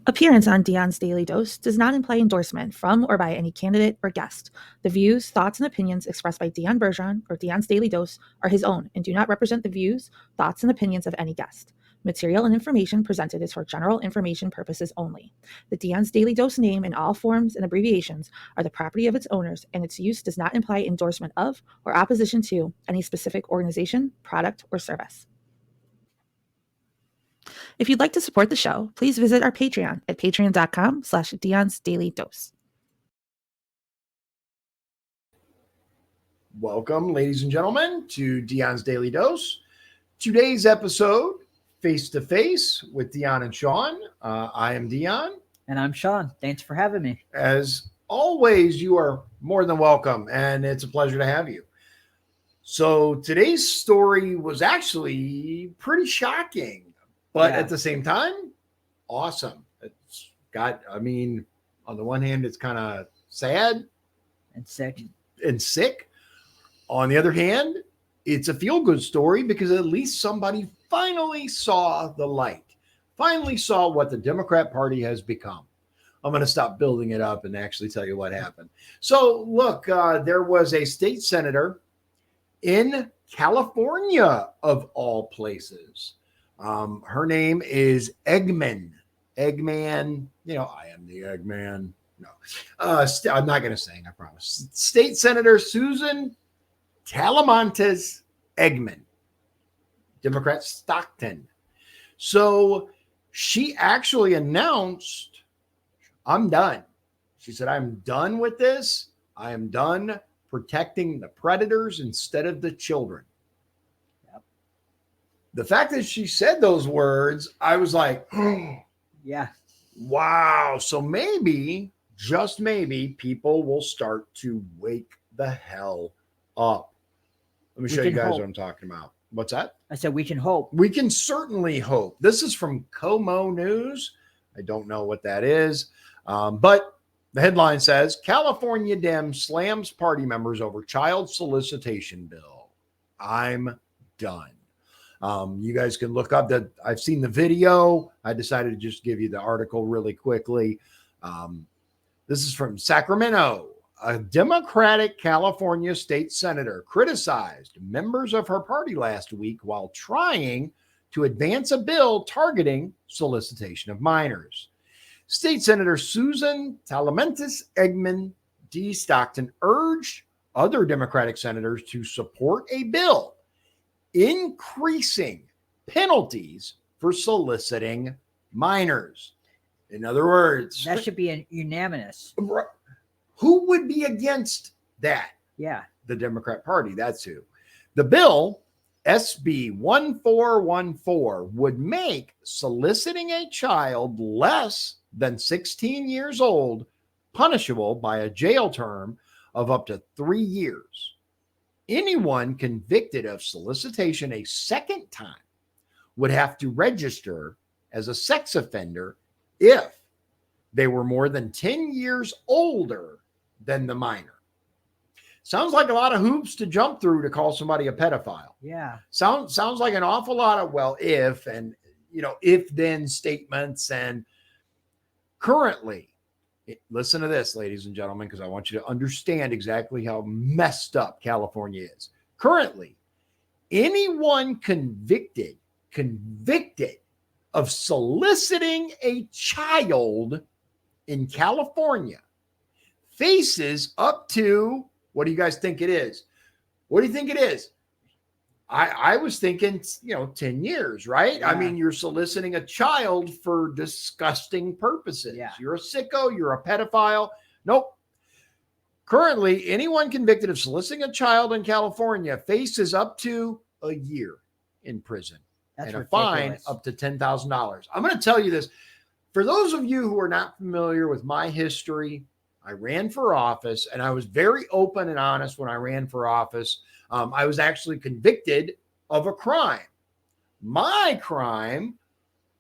Appearance on Dion's Daily Dose does not imply endorsement from or by any candidate or guest. The views, thoughts, and opinions expressed by Dion Bergeron or Dion's Daily Dose are his own and do not represent the views, thoughts, and opinions of any guest. Material and information presented is for general information purposes only. The Dion's Daily Dose name in all forms and abbreviations are the property of its owners, and its use does not imply endorsement of or opposition to any specific organization, product, or service. If you'd like to support the show, please visit our Patreon at patreon.com/Dion's Daily Dose. Welcome, ladies and gentlemen, to Dion's Daily Dose. Today's episode, Face to Face with Dion and Sean. I am Dion. And I'm Sean. Thanks for having me. As always, you are more than welcome, and it's a pleasure to have you. So today's story was actually pretty shocking. But at the same time, awesome. It's got, I mean, on the one hand, it's kind of sad and sick. On the other hand, it's a feel-good story because at least somebody finally saw the light, finally saw what the Democrat Party has become. I'm going to stop building it up and actually tell you what happened. So look, there was a state senator in California, of all places. Her name is Eggman. Eggman, I am the Eggman. No, I'm not going to sing, I promise. State Senator Susan Talamantes Eggman, Democrat Stockton. So she actually announced, I'm done. She said, I'm done with this. I am done protecting the predators instead of the children. The fact that she said those words, I was like, oh, yeah, wow. So maybe, just maybe, people will start to wake the hell up. Let me show you guys what I'm talking about. What's that? I said we can hope. We can certainly hope. This is from Como News. I don't know what that is. But the headline says, California Dem slams party members over child solicitation bill. I'm done. You guys can look up that. I've seen the video. I decided to just give you the article really quickly. This is from Sacramento. A Democratic California state senator criticized members of her party last week while trying to advance a bill targeting solicitation of minors. State Senator Susan Talamantes Eggman D. Stockton urged other Democratic senators to support a bill increasing penalties for soliciting minors. In other words, that should be unanimous. Who would be against that? Yeah. The Democrat Party. That's who. The bill, SB 1414, would make soliciting a child less than 16 years old punishable by a jail term of up to 3 years. Anyone convicted of solicitation a second time would have to register as a sex offender if they were more than 10 years older than the minor. Sounds like a lot of hoops to jump through to call somebody a pedophile. Yeah. Sounds like an awful lot of, well, if then statements. And currently, listen to this, ladies and gentlemen, because I want you to understand exactly how messed up California is. Currently, anyone convicted of soliciting a child in California faces up to, what do you guys think it is? What do you think it is? I was thinking, 10 years, right? Yeah. I mean, you're soliciting a child for disgusting purposes. Yeah. You're a sicko. You're a pedophile. Nope. Currently, anyone convicted of soliciting a child in California faces up to a year in prison. That's and a ridiculous. fine up to $10,000. I'm going to tell you this. For those of you who are not familiar with my history, I ran for office, and I was very open and honest when I ran for office. I was actually convicted of a crime. My crime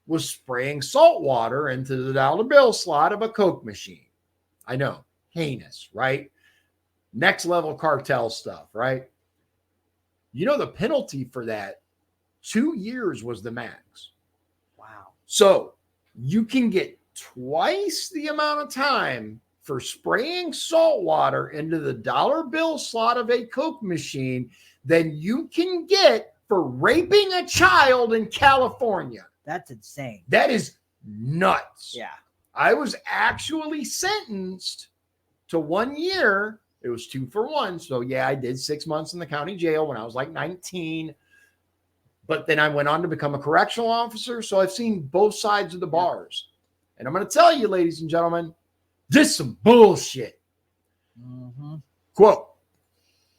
was spraying salt water into the dollar bill slot of a Coke machine. I know, heinous, right? Next level cartel stuff, right? You know, the penalty for that, 2 years was the max. Wow. So you can get twice the amount of time for spraying salt water into the dollar bill slot of a Coke machine than you can get for raping a child in California. That's insane. That is nuts. Yeah. I was actually sentenced to 1 year. It was 2 for 1. So yeah, I did 6 months in the county jail when I was like 19. But then I went on to become a correctional officer. So I've seen both sides of the bars. And I'm going to tell you, ladies and gentlemen, this is some bullshit. Mm-hmm. Quote,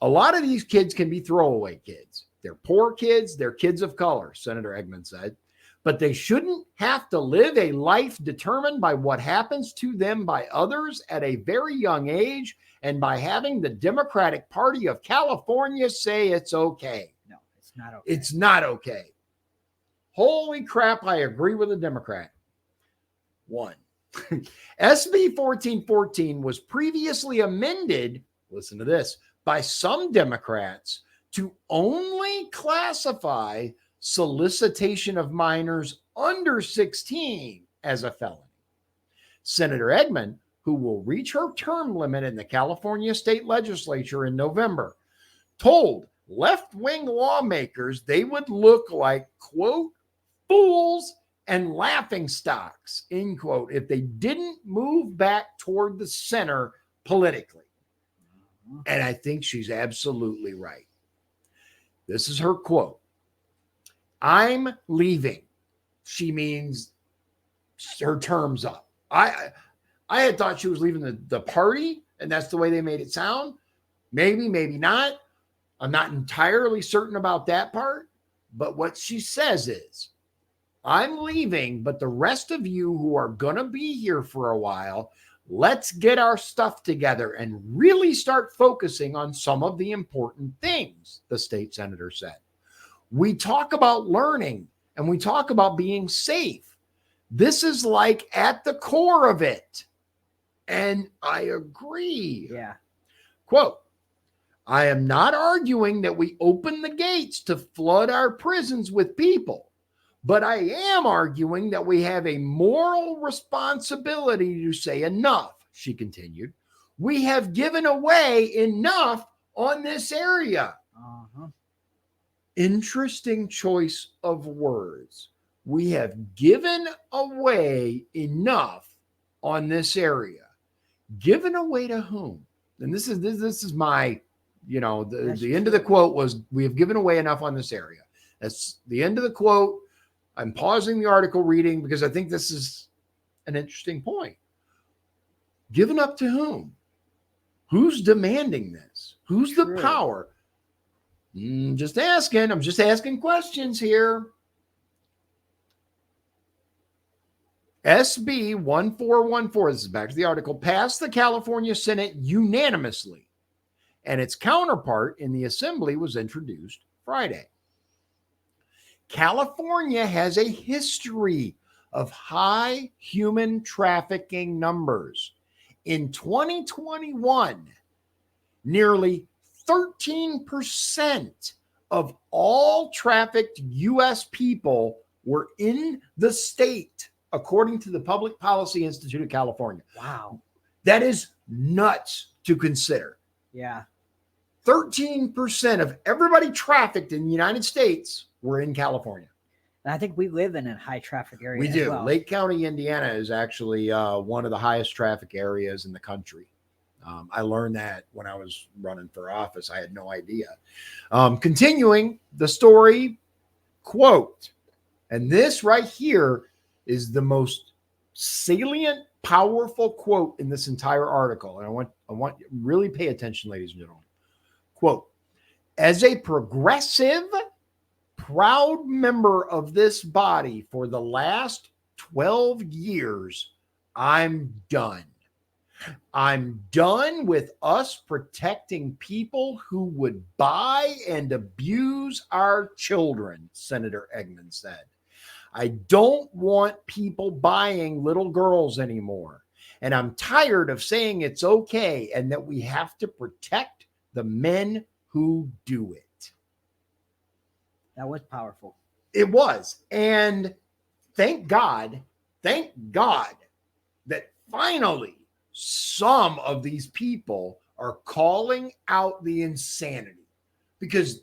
a lot of these kids can be throwaway kids. They're poor kids. They're kids of color, Senator Eggman said. But they shouldn't have to live a life determined by what happens to them by others at a very young age and by having the Democratic Party of California say it's okay. No, it's not okay. It's not okay. Holy crap, I agree with a Democrat. 1. SB 1414 was previously amended, listen to this, by some Democrats to only classify solicitation of minors under 16 as a felony. Senator Eggman, who will reach her term limit in the California state legislature in November, told left-wing lawmakers they would look like, quote, fools and laughing stocks, end quote, if they didn't move back toward the center politically. And I think she's absolutely right. This is her quote. I'm leaving. She means her term's up. I had thought she was leaving the party, and that's the way they made it sound. Maybe, maybe not. I'm not entirely certain about that part. But what she says is, I'm leaving, but the rest of you who are going to be here for a while, let's get our stuff together and really start focusing on some of the important things, the state senator said. We talk about learning and we talk about being safe. This is like at the core of it. And I agree. Yeah. Quote, I am not arguing that we open the gates to flood our prisons with people, but I am arguing that we have a moral responsibility to say enough, she continued. We have given away enough on this area. Uh-huh. Interesting choice of words. We have given away enough on this area. Given away to whom? And this is my, the end of the quote was, we have given away enough on this area. That's the end of the quote. I'm pausing the article reading because I think this is an interesting point. Given up to whom? Who's demanding this? Who's the power? Just asking. I'm just asking questions here. SB 1414, this is back to the article, passed the California Senate unanimously, and its counterpart in the Assembly was introduced Friday. California has a history of high human trafficking numbers. In 2021, nearly 13% of all trafficked U.S. people were in the state, according to the Public Policy Institute of California. Wow. That is nuts to consider. Yeah. 13% of everybody trafficked in the United States were in California. And I think we live in a high traffic area. We do. As well. Lake County, Indiana is actually one of the highest traffic areas in the country. I learned that when I was running for office. I had no idea. Continuing the story, quote, and this right here is the most salient, powerful quote in this entire article. And I want you to really pay attention, ladies and gentlemen. Quote, as a progressive, proud member of this body for the last 12 years, I'm done. I'm done with us protecting people who would buy and abuse our children, Senator Eggman said. I don't want people buying little girls anymore. And I'm tired of saying it's okay and that we have to protect the men who do it. That was powerful. It was. And thank God finally, some of these people are calling out the insanity. Because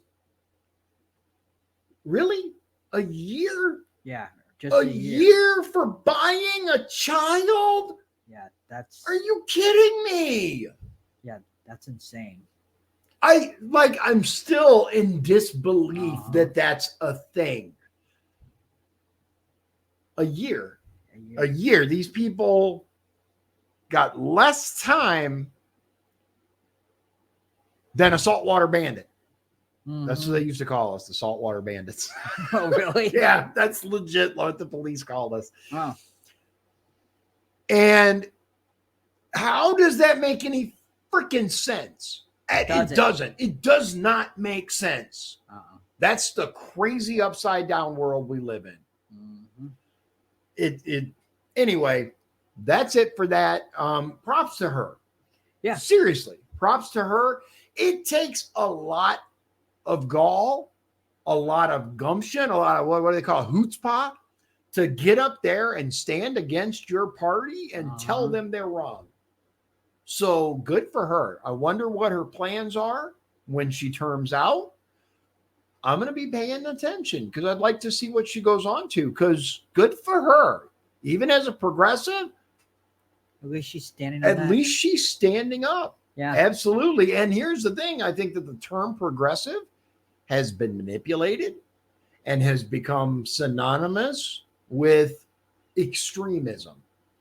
really, a year? Yeah, just A a year. year for buying a child? Yeah, that's Are you kidding me? yeah, that's insane. I'm still in disbelief Uh-huh. that that's a thing. A year. A year. A year. These people got less time than a saltwater bandit. That's what they used to call us, the saltwater bandits. Oh, really? Yeah, that's legit what the police called us. Oh, And how does that make any freaking sense? It doesn't. It does not make sense. That's the crazy upside down world we live in. Mm-hmm. Anyway, that's it for that. Props to her. Yeah. Seriously, props to her. It takes a lot of gall, a lot of gumption, a lot of what do they call it? Chutzpah, to get up there and stand against your party and tell them they're wrong. So good for her. I wonder what her plans are when she terms out. I'm going to be paying attention because I'd like to see what she goes on to, because good for her. Even as a progressive, At least she's standing at least she's standing up. Yeah. Absolutely. And here's the thing. I think that the term progressive has been manipulated and has become synonymous with extremism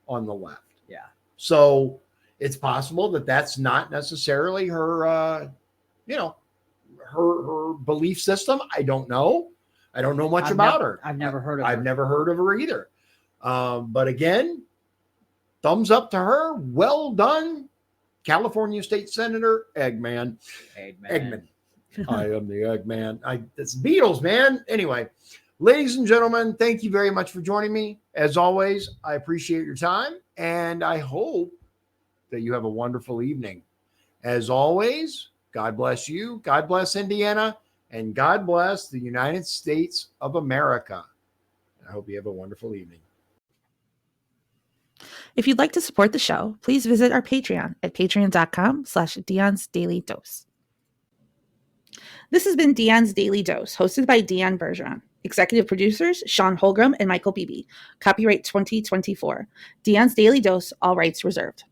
on the left. Yeah. So it's possible that that's not necessarily her, her belief system. I don't know. I don't know much about her. I've never heard of her. I've never heard of her either. But again, thumbs up to her. Well done, California State Senator Eggman. Eggman. I am the Eggman. It's Beatles, man. Anyway, ladies and gentlemen, thank you very much for joining me. As always, I appreciate your time, and I hope that you have a wonderful evening. As always, God bless you, God bless Indiana, and God bless the United States of America. I hope you have a wonderful evening. If you'd like to support the show, please visit our Patreon at patreon.com/Dion's Daily Dose. This has been Dion's Daily Dose, hosted by Dion Bergeron. Executive producers, Sean Holgram and Michael Beebe. Copyright 2024. Dion's Daily Dose, all rights reserved.